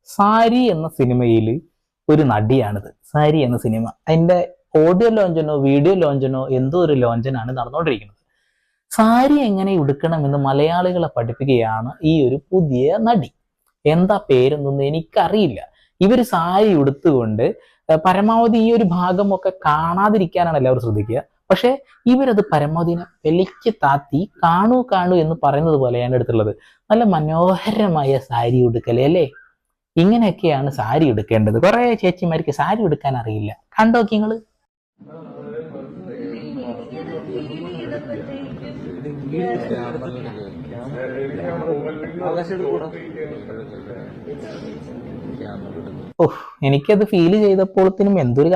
സാരി എന്ന സിനിമയിൽ ഒരു നടിയാണിത്. സാരി എന്ന സിനിമ അതിന്റെ ഓഡിയോ ലോഞ്ചനോ വീഡിയോ ലോഞ്ചനോ എന്തോ ഒരു ലോഞ്ചനാണ് നടന്നുകൊണ്ടിരിക്കുന്നത്. സാരി എങ്ങനെ ഉടുക്കണമെന്ന് മലയാളികളെ പഠിപ്പിക്കുകയാണ് ഈ ഒരു പുതിയ നടി. എന്താ പേരെന്നൊന്നും എനിക്കറിയില്ല. ഇവര് സാരി ഉടുത്തുകൊണ്ട് പരമാവധി ഈ ഒരു ഭാഗമൊക്കെ കാണാതിരിക്കാനാണ് എല്ലാവരും ശ്രദ്ധിക്കുക. പക്ഷെ ഇവരത് പരമാവധിനെ വെളിച്ച് താത്തി കാണൂ കാണൂ എന്ന് പറയുന്നത് പോലെയാണ് എടുത്തുള്ളത്. നല്ല മനോഹരമായ സാരി ഉടുക്കലേ അല്ലേ? ഇങ്ങനെയൊക്കെയാണ് സാരി എടുക്കേണ്ടത്. കുറെ ചേച്ചിമാർക്ക് സാരി എടുക്കാൻ അറിയില്ല. കണ്ടോക്കി നിങ്ങള്. ഓഹ്, എനിക്കത് ഫീൽ ചെയ്തപ്പോഴത്തേനും എന്തൊരു